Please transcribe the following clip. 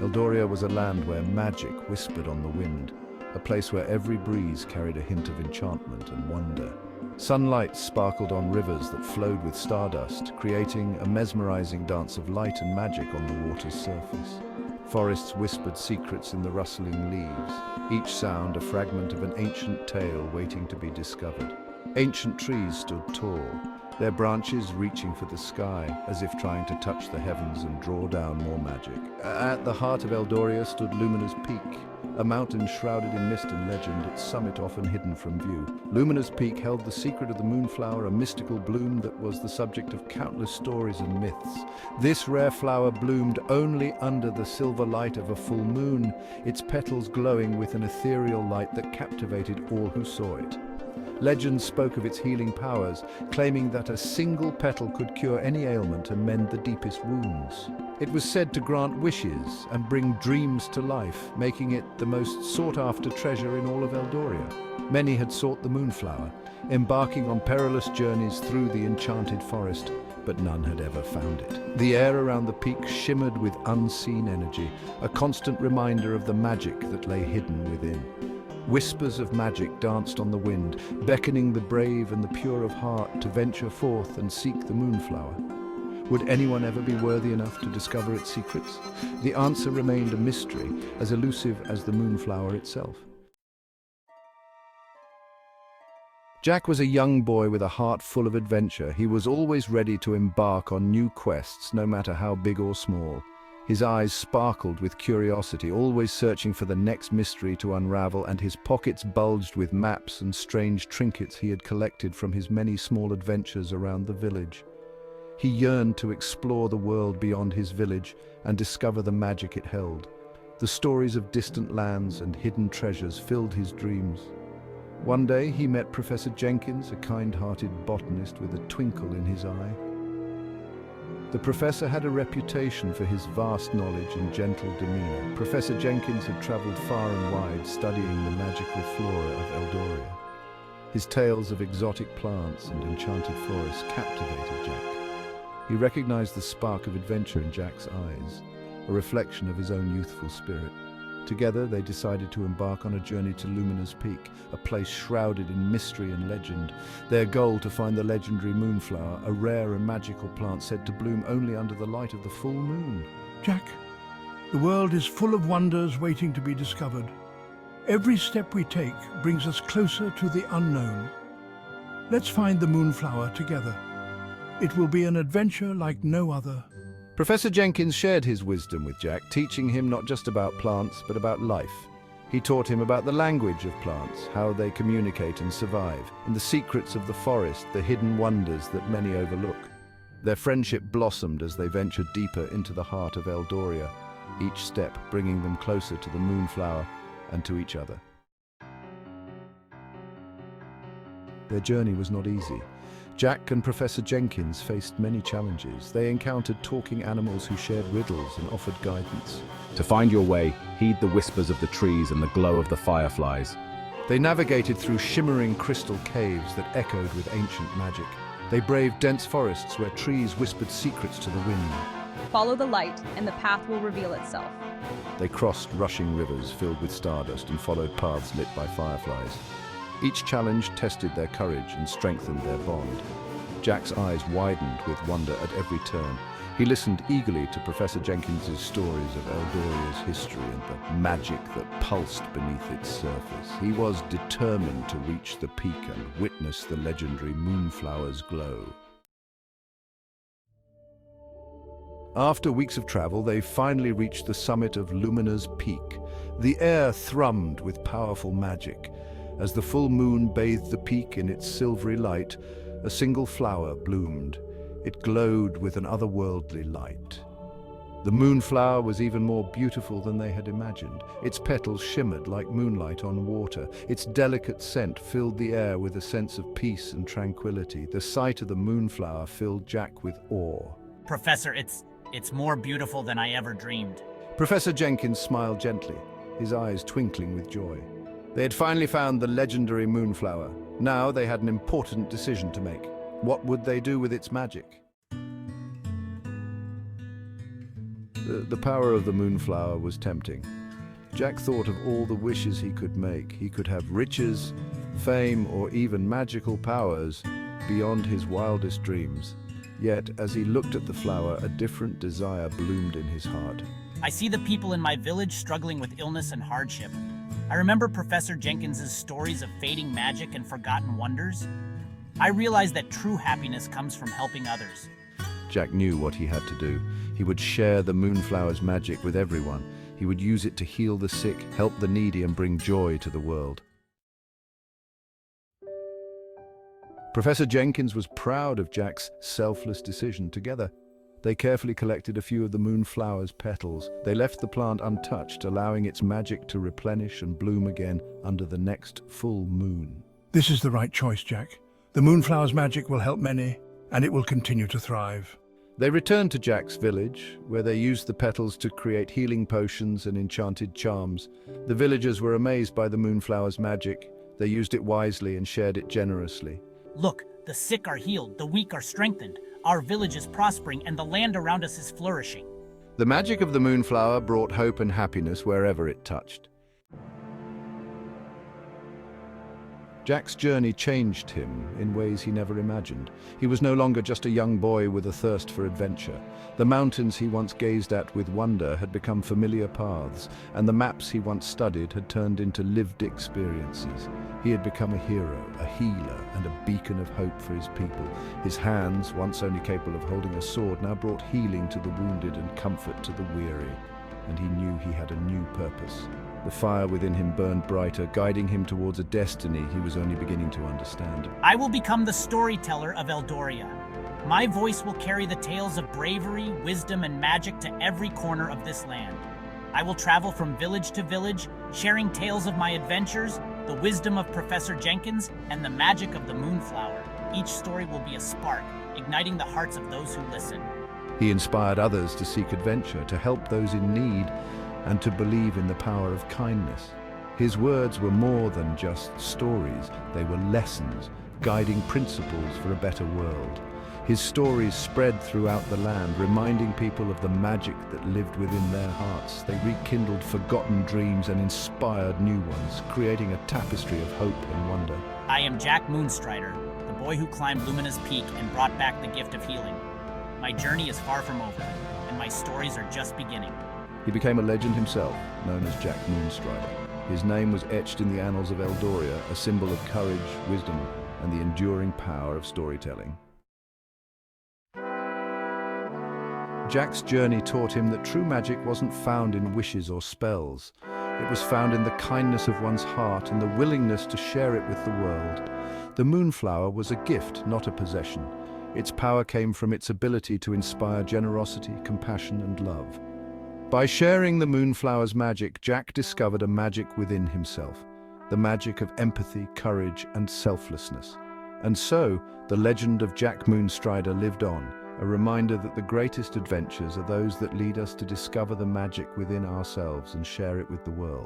Eldoria was a land where magic whispered on the wind, a place where every breeze carried a hint of enchantment and wonder. Sunlight sparkled on rivers that flowed with stardust, creating a mesmerizing dance of light and magic on the water's surface. Forests whispered secrets in the rustling leaves, each sound a fragment of an ancient tale waiting to be discovered. Ancient trees stood tall, their branches reaching for the sky, as if trying to touch the heavens and draw down more magic. At the heart of Eldoria stood Lumina's Peak, a mountain shrouded in mist and legend, its summit often hidden from view. Lumina's Peak held the secret of the Moonflower, a mystical bloom that was the subject of countless stories and myths. This rare flower bloomed only under the silver light of a full moon, its petals glowing with an ethereal light that captivated all who saw it. Legends spoke of its healing powers, claiming that a single petal could cure any ailment and mend the deepest wounds. It was said to grant wishes and bring dreams to life, making it the most sought-after treasure in all of Eldoria. Many had sought the Moonflower, embarking on perilous journeys through the enchanted forest, but none had ever found it. The air around the peak shimmered with unseen energy, a constant reminder of the magic that lay hidden within. Whispers of magic danced on the wind, beckoning the brave and the pure of heart to venture forth and seek the Moonflower. Would anyone ever be worthy enough to discover its secrets? The answer remained a mystery, as elusive as the Moonflower itself. Jack was a young boy with a heart full of adventure. He was always ready to embark on new quests, no matter how big or small. His eyes sparkled with curiosity, always searching for the next mystery to unravel, and his pockets bulged with maps and strange trinkets he had collected from his many small adventures around the village. He yearned to explore the world beyond his village and discover the magic it held. The stories of distant lands and hidden treasures filled his dreams. One day he met Professor Jenkins, a kind-hearted botanist with a twinkle in his eye. The professor had a reputation for his vast knowledge and gentle demeanor. Professor Jenkins had traveled far and wide studying the magical flora of Eldoria. His tales of exotic plants and enchanted forests captivated Jack. He recognized the spark of adventure in Jack's eyes, a reflection of his own youthful spirit. Together, they decided to embark on a journey to Lumina's Peak, a place shrouded in mystery and legend. Their goal to find the legendary Moonflower, a rare and magical plant said to bloom only under the light of the full moon. Jack, the world is full of wonders waiting to be discovered. Every step we take brings us closer to the unknown. Let's find the Moonflower together. It will be an adventure like no other. Professor Jenkins shared his wisdom with Jack, teaching him not just about plants, but about life. He taught him about the language of plants, how they communicate and survive, and the secrets of the forest, the hidden wonders that many overlook. Their friendship blossomed as they ventured deeper into the heart of Eldoria, each step bringing them closer to the Moonflower and to each other. Their journey was not easy. Jack and Professor Jenkins faced many challenges. They encountered talking animals who shared riddles and offered guidance. To find your way, heed the whispers of the trees and the glow of the fireflies. They navigated through shimmering crystal caves that echoed with ancient magic. They braved dense forests where trees whispered secrets to the wind. Follow the light, and the path will reveal itself. They crossed rushing rivers filled with stardust and followed paths lit by fireflies. Each challenge tested their courage and strengthened their bond. Jack's eyes widened with wonder at every turn. He listened eagerly to Professor Jenkins's stories of Eldoria's history and the magic that pulsed beneath its surface. He was determined to reach the peak and witness the legendary Moonflower's glow. After weeks of travel, they finally reached the summit of Lumina's Peak. The air thrummed with powerful magic. As the full moon bathed the peak in its silvery light, a single flower bloomed. It glowed with an otherworldly light. The Moonflower was even more beautiful than they had imagined. Its petals shimmered like moonlight on water. Its delicate scent filled the air with a sense of peace and tranquility. The sight of the Moonflower filled Jack with awe. Professor, it's more beautiful than I ever dreamed. Professor Jenkins smiled gently, his eyes twinkling with joy. They had finally found the legendary Moonflower. Now they had an important decision to make. What would they do with its magic? The power of the Moonflower was tempting. Jack thought of all the wishes he could make. He could have riches, fame, or even magical powers beyond his wildest dreams. Yet, as he looked at the flower, a different desire bloomed in his heart. I see the people in my village struggling with illness and hardship. I remember Professor Jenkins' stories of fading magic and forgotten wonders. I realized that true happiness comes from helping others. Jack knew what he had to do. He would share the Moonflower's magic with everyone. He would use it to heal the sick, help the needy, and bring joy to the world. Professor Jenkins was proud of Jack's selfless decision. Together, they carefully collected a few of the Moonflower's petals. They left the plant untouched, allowing its magic to replenish and bloom again under the next full moon. This is the right choice, Jack. The Moonflower's magic will help many, and it will continue to thrive. They returned to Jack's village, where they used the petals to create healing potions and enchanted charms. The villagers were amazed by the Moonflower's magic. They used it wisely and shared it generously. Look, the sick are healed, the weak are strengthened. Our village is prospering and the land around us is flourishing. The magic of the Moonflower brought hope and happiness wherever it touched. Jack's journey changed him in ways he never imagined. He was no longer just a young boy with a thirst for adventure. The mountains he once gazed at with wonder had become familiar paths, and the maps he once studied had turned into lived experiences. He had become a hero, a healer, and a beacon of hope for his people. His hands, once only capable of holding a sword, now brought healing to the wounded and comfort to the weary. And he knew he had a new purpose. The fire within him burned brighter, guiding him towards a destiny he was only beginning to understand. I will become the Storyteller of Eldoria. My voice will carry the tales of bravery, wisdom, and magic to every corner of this land. I will travel from village to village, sharing tales of my adventures, the wisdom of Professor Jenkins, and the magic of the Moonflower. Each story will be a spark, igniting the hearts of those who listen. He inspired others to seek adventure, to help those in need, and to believe in the power of kindness. His words were more than just stories. They were lessons, guiding principles for a better world. His stories spread throughout the land, reminding people of the magic that lived within their hearts. They rekindled forgotten dreams and inspired new ones, creating a tapestry of hope and wonder. I am Jack Moonstrider, the boy who climbed Lumina's peak and brought back the gift of healing. My journey is far from over, and my stories are just beginning. He became a legend himself, known as Jack Moonstrider. His name was etched in the annals of Eldoria, a symbol of courage, wisdom, and the enduring power of storytelling. Jack's journey taught him that true magic wasn't found in wishes or spells. It was found in the kindness of one's heart and the willingness to share it with the world. The Moonflower was a gift, not a possession. Its power came from its ability to inspire generosity, compassion, and love. By sharing the Moonflower's magic, Jack discovered a magic within himself, the magic of empathy, courage, and selflessness. And so, the legend of Jack Moonstrider lived on, a reminder that the greatest adventures are those that lead us to discover the magic within ourselves and share it with the world.